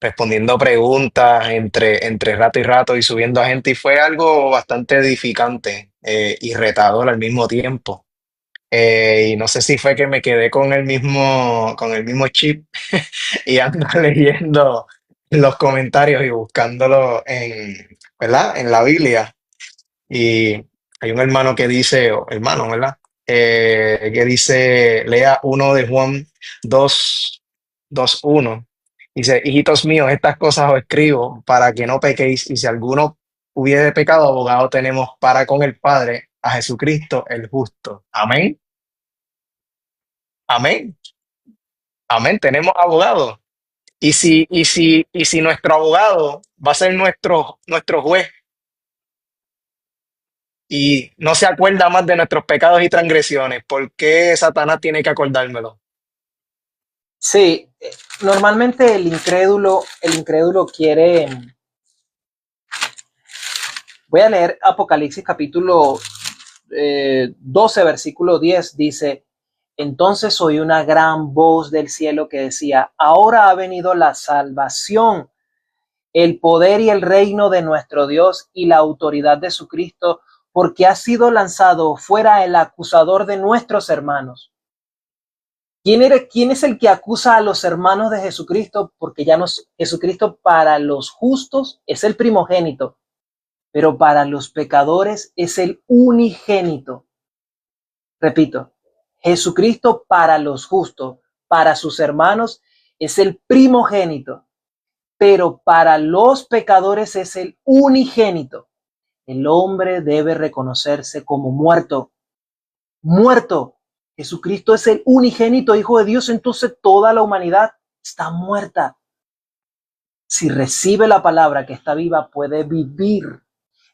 respondiendo preguntas entre rato y rato y subiendo a gente y fue algo bastante edificante y retador al mismo tiempo. Y no sé si fue que me quedé con el mismo chip y ando leyendo los comentarios y buscándolo ¿verdad? En la Biblia. Y hay un hermano que dice, o hermano, ¿verdad? Que dice, lea 1 de Juan 2:1. Dice, hijitos míos, estas cosas os escribo para que no pequéis, y si alguno hubiere pecado, abogado tenemos para con el Padre, a Jesucristo el justo. Amén. Amén. Amén. Tenemos abogado. Y si nuestro abogado va a ser nuestro juez y no se acuerda más de nuestros pecados y transgresiones, ¿por qué Satanás tiene que acordármelo? Sí, normalmente el incrédulo quiere. Voy a leer Apocalipsis capítulo 12, versículo 10, dice, entonces oí una gran voz del cielo que decía, ahora ha venido la salvación, el poder y el reino de nuestro Dios y la autoridad de su Cristo, porque ha sido lanzado fuera el acusador de nuestros hermanos. ¿Quién es el que acusa a los hermanos de Jesucristo? Porque Jesucristo para los justos es el primogénito, pero para los pecadores es el unigénito. Repito, Jesucristo para los justos, para sus hermanos es el primogénito, pero para los pecadores es el unigénito. El hombre debe reconocerse como muerto. Muerto. Jesucristo es el unigénito Hijo de Dios, entonces toda la humanidad está muerta. Si recibe la palabra que está viva, puede vivir.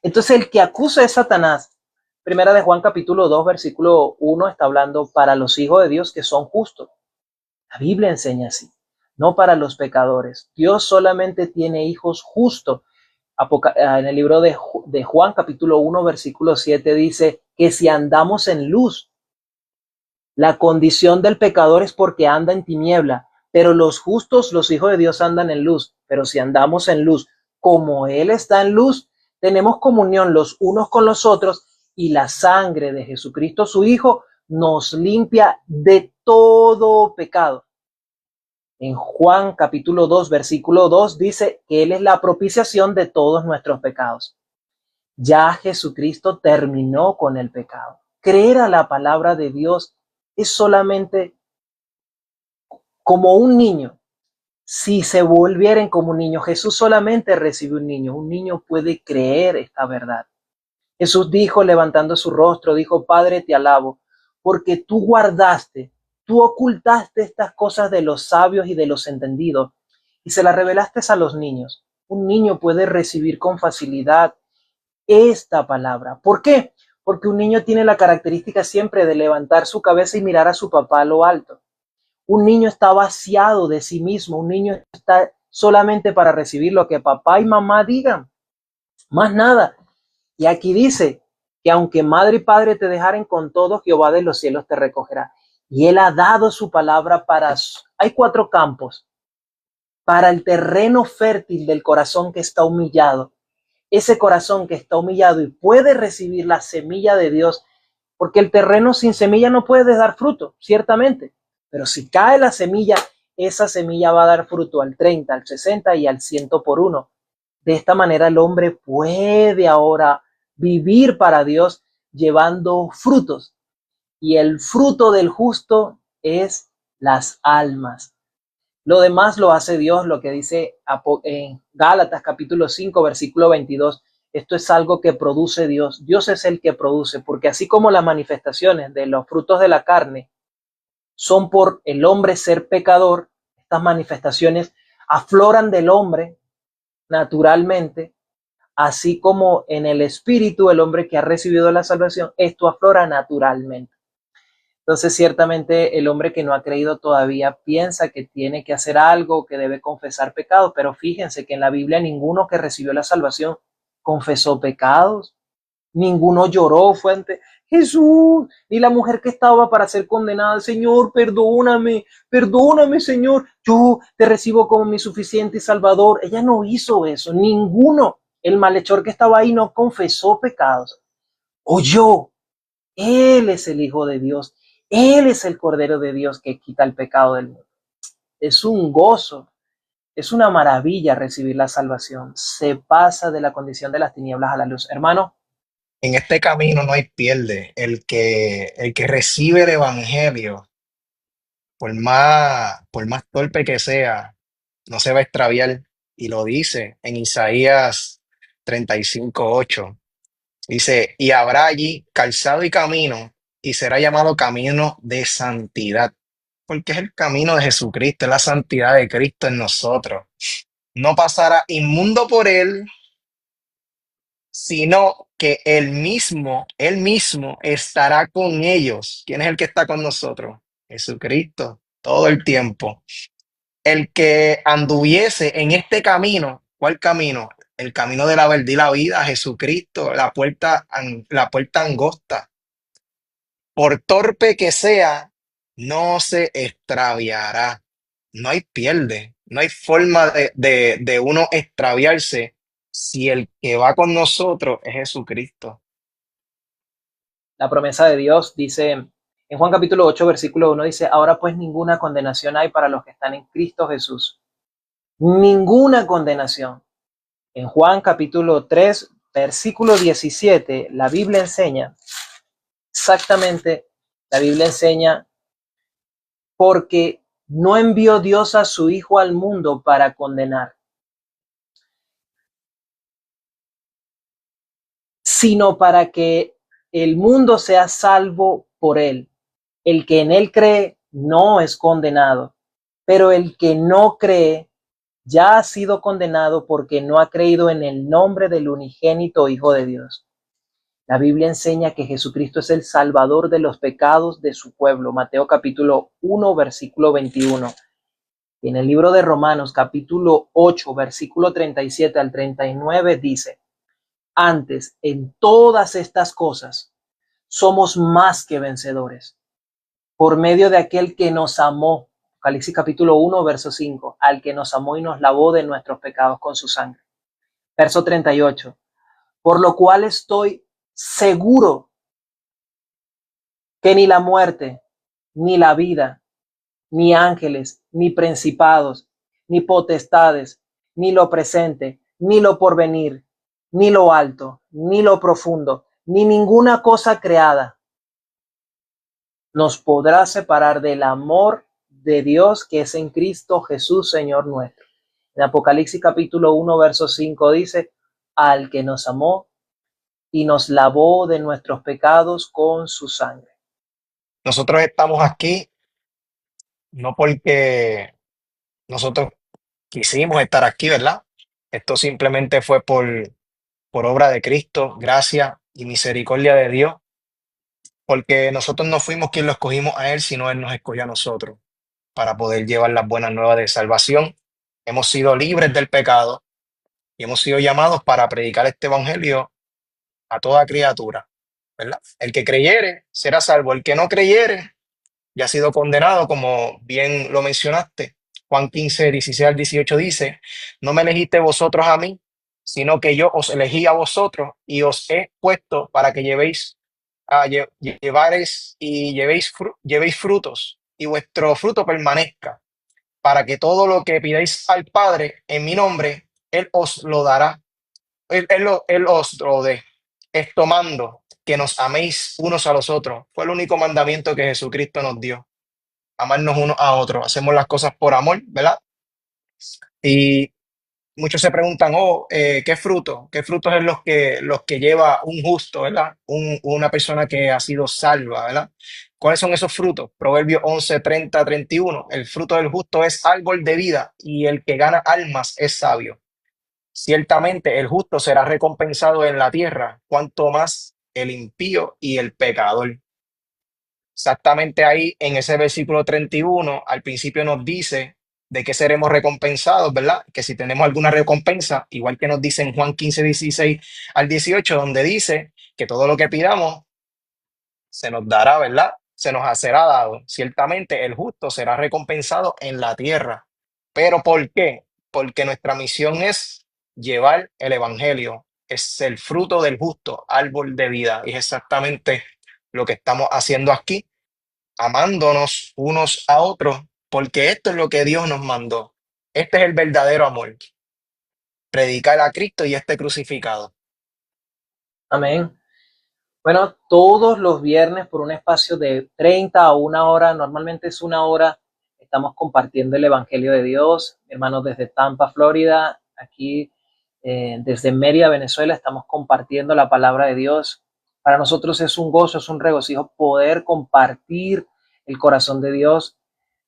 Entonces el que acusa es Satanás. Primera de Juan capítulo 2, versículo 1 está hablando para los hijos de Dios que son justos. La Biblia enseña así, no para los pecadores. Dios solamente tiene hijos justos. En el libro de Juan capítulo 1, versículo 7 dice que si andamos en luz, la condición del pecador es porque anda en tiniebla, Pero los justos, los hijos de Dios, andan en luz. Pero si andamos en luz, como Él está en luz, tenemos comunión los unos con los otros, y la sangre de Jesucristo, su Hijo, nos limpia de todo pecado. En Juan capítulo 2, versículo 2 dice que Él es la propiciación de todos nuestros pecados. Ya Jesucristo terminó con el pecado. Creer a la palabra de Dios es solamente como un niño. Si se volvieren como un niño, Jesús solamente recibe un niño. Un niño puede creer esta verdad. Jesús dijo, levantando su rostro, dijo: Padre, te alabo, porque tú guardaste, tú ocultaste estas cosas de los sabios y de los entendidos, y se las revelaste a los niños. Un niño puede recibir con facilidad esta palabra. ¿Por qué? Porque un niño tiene la característica siempre de levantar su cabeza y mirar a su papá a lo alto. Un niño está vaciado de sí mismo, un niño está solamente para recibir lo que papá y mamá digan, más nada. Y aquí dice que aunque madre y padre te dejaren, con todo Jehová de los cielos te recogerá. Y Él ha dado su palabra para... Hay 4 campos. Para el terreno fértil del corazón que está humillado. Ese corazón que está humillado y puede recibir la semilla de Dios, porque el terreno sin semilla no puede dar fruto, ciertamente. Pero si cae la semilla, esa semilla va a dar fruto al 30, al 60 y al 100 por uno. De esta manera el hombre puede ahora vivir para Dios llevando frutos. Y el fruto del justo es las almas. Lo demás lo hace Dios, lo que dice en Gálatas capítulo 5, versículo 22. Esto es algo que produce Dios. Dios es el que produce, porque así como las manifestaciones de los frutos de la carne son por el hombre ser pecador, estas manifestaciones afloran del hombre naturalmente, así como en el espíritu, el hombre que ha recibido la salvación, esto aflora naturalmente. Entonces, ciertamente, el hombre que no ha creído todavía piensa que tiene que hacer algo, que debe confesar pecados, pero fíjense que en la Biblia ninguno que recibió la salvación confesó pecados, ninguno lloró, fue ante Jesús, ni la mujer que estaba para ser condenada: Señor, perdóname, perdóname, Señor, yo te recibo como mi suficiente y salvador. Ella no hizo eso, ninguno. El malhechor que estaba ahí no confesó pecados. Oyó, Él es el Hijo de Dios, Él es el Cordero de Dios que quita el pecado del mundo. Es un gozo, es una maravilla recibir la salvación. Se pasa de la condición de las tinieblas a la luz. Hermano, En este camino no hay pierde. El que recibe el evangelio, por más torpe que sea, no se va a extraviar. Y lo dice en Isaías 35:8. Dice: y habrá allí calzado y camino, y será llamado camino de santidad, porque es el camino de Jesucristo, es la santidad de Cristo en nosotros. No pasará inmundo por él, sino que él mismo estará con ellos. ¿Quién es el que está con nosotros? Jesucristo, todo el tiempo. El que anduviese en este camino, ¿cuál camino? El camino de la verdad y la vida, Jesucristo, la puerta angosta. Por torpe que sea, no se extraviará. No hay pierde, no hay forma de uno extraviarse si el que va con nosotros es Jesucristo. la promesa de Dios dice en Juan capítulo 8, versículo 1, dice: ahora pues ninguna condenación hay para los que están en Cristo Jesús. Ninguna condenación. En Juan capítulo 3, versículo 17, la Biblia enseña exactamente, la Biblia enseña: porque no envió Dios a su Hijo al mundo para condenar, sino para que el mundo sea salvo por él. El que en él cree no es condenado, pero el que no cree ya ha sido condenado porque no ha creído en el nombre del unigénito Hijo de Dios. La Biblia enseña que Jesucristo es el Salvador de los pecados de su pueblo. Mateo capítulo 1, versículo 21. Y en el libro de Romanos capítulo 8, versículo 37 al 39 dice: antes, en todas estas cosas, somos más que vencedores por medio de aquel que nos amó. Apocalipsis capítulo 1, verso 5, al que nos amó y nos lavó de nuestros pecados con su sangre. Verso 38, por lo cual estoy seguro que ni la muerte, ni la vida, ni ángeles, ni principados, ni potestades, ni lo presente, ni lo porvenir, ni lo alto, ni lo profundo, ni ninguna cosa creada nos podrá separar del amor de Dios que es en Cristo Jesús, Señor nuestro. En Apocalipsis capítulo 1, verso 5 dice, al que nos amó y nos lavó de nuestros pecados con su sangre. Nosotros estamos aquí no porque nosotros quisimos estar aquí, ¿verdad? Esto simplemente fue por obra de Cristo, gracia y misericordia de Dios, porque nosotros no fuimos quien lo escogimos a Él, sino Él nos escogió a nosotros para poder llevar las buenas nuevas de salvación. Hemos sido libres del pecado y hemos sido llamados para predicar este evangelio a toda criatura, ¿verdad? El que creyere será salvo, el que no creyere ya ha sido condenado, como bien lo mencionaste. Juan 15, 16 al 18 dice, no me elegiste vosotros a mí, sino que yo os elegí a vosotros y os he puesto para que llevaréis y llevéis frutos y vuestro fruto permanezca, para que todo lo que pidáis al Padre en mi nombre, Él os lo dará. Él os lo dé. Esto mando, que nos améis unos a los otros. Fue el único mandamiento que Jesucristo nos dio. Amarnos unos a otros. Hacemos las cosas por amor, ¿verdad? Y muchos se preguntan, ¿qué fruto? ¿Qué frutos es los que lleva un justo, ¿verdad? Una persona que ha sido salva, ¿verdad? ¿Cuáles son esos frutos? Proverbios 11, 30, 31. El fruto del justo es árbol de vida y el que gana almas es sabio. Ciertamente el justo será recompensado en la tierra, cuanto más el impío y el pecador. Exactamente ahí en ese versículo 31, al principio nos dice de que seremos recompensados, ¿verdad? Que si tenemos alguna recompensa, igual que nos dice en Juan 15, 16 al 18, donde dice que todo lo que pidamos se nos dará, ¿verdad? Se nos será dado. Ciertamente el justo será recompensado en la tierra. ¿Pero por qué? Porque nuestra misión es llevar el evangelio. Es el fruto del justo, árbol de vida. Y es exactamente lo que estamos haciendo aquí, amándonos unos a otros, porque esto es lo que Dios nos mandó. Este es el verdadero amor. Predicar a Cristo y este crucificado. Amén. Bueno, todos los viernes por un espacio de 30 a 1 hora, normalmente es 1 hora, estamos compartiendo el Evangelio de Dios. Hermanos desde Tampa, Florida, aquí desde Mérida, Venezuela, estamos compartiendo la palabra de Dios. Para nosotros es un gozo, es un regocijo poder compartir el corazón de Dios.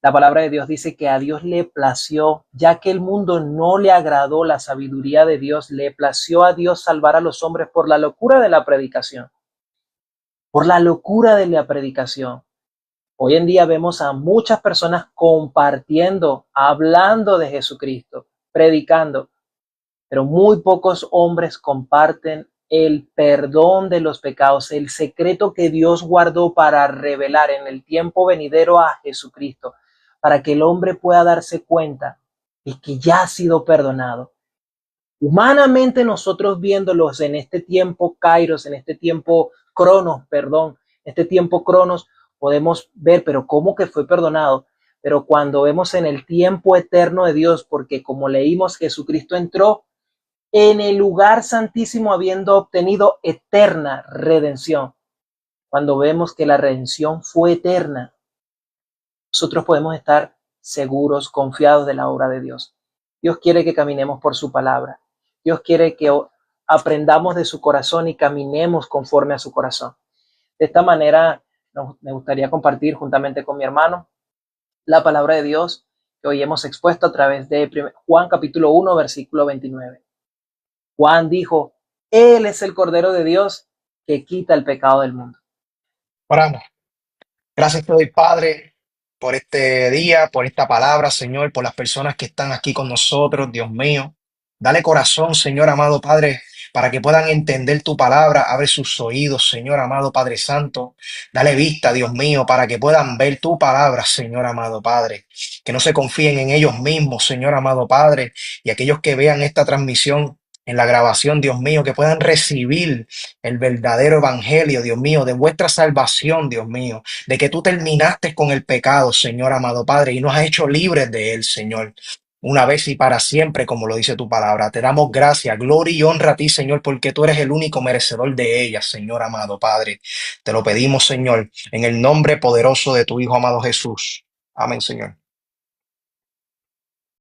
La palabra de Dios dice que a Dios le plació, ya que el mundo no le agradó la sabiduría de Dios, le plació a Dios salvar a los hombres por la locura de la predicación. Por la locura de la predicación. Hoy en día vemos a muchas personas compartiendo, hablando de Jesucristo, predicando, pero muy pocos hombres comparten el perdón de los pecados, el secreto que Dios guardó para revelar en el tiempo venidero a Jesucristo, para que el hombre pueda darse cuenta de que ya ha sido perdonado. Humanamente nosotros viéndolos en este tiempo Kairos, en este tiempo Cronos, perdón, este tiempo Cronos, podemos ver, pero ¿cómo que fue perdonado? Pero cuando vemos en el tiempo eterno de Dios, porque como leímos, Jesucristo entró en el lugar santísimo habiendo obtenido eterna redención. Cuando vemos que la redención fue eterna, nosotros podemos estar seguros, confiados de la obra de Dios. Dios quiere que caminemos por su palabra. Dios quiere que aprendamos de su corazón y caminemos conforme a su corazón. De esta manera, me gustaría compartir juntamente con mi hermano la palabra de Dios que hoy hemos expuesto a través de Juan capítulo 1, versículo 29. Juan dijo, Él es el Cordero de Dios que quita el pecado del mundo. Oramos. Gracias te doy, Padre, por este día, por esta palabra, Señor, por las personas que están aquí con nosotros, Dios mío. Dale corazón, Señor amado Padre, para que puedan entender tu palabra. Abre sus oídos, Señor amado Padre Santo. Dale vista, Dios mío, para que puedan ver tu palabra, Señor amado Padre. Que no se confíen en ellos mismos, Señor amado Padre, y aquellos que vean esta transmisión en la grabación, Dios mío, que puedan recibir el verdadero evangelio, Dios mío, de vuestra salvación, Dios mío, de que tú terminaste con el pecado, Señor amado Padre, y nos has hecho libres de él, Señor. Una vez y para siempre, como lo dice tu palabra. Te damos gracias, gloria y honra a ti, Señor, porque tú eres el único merecedor de ellas, Señor amado Padre. Te lo pedimos, Señor, en el nombre poderoso de tu Hijo amado Jesús. Amén, Señor.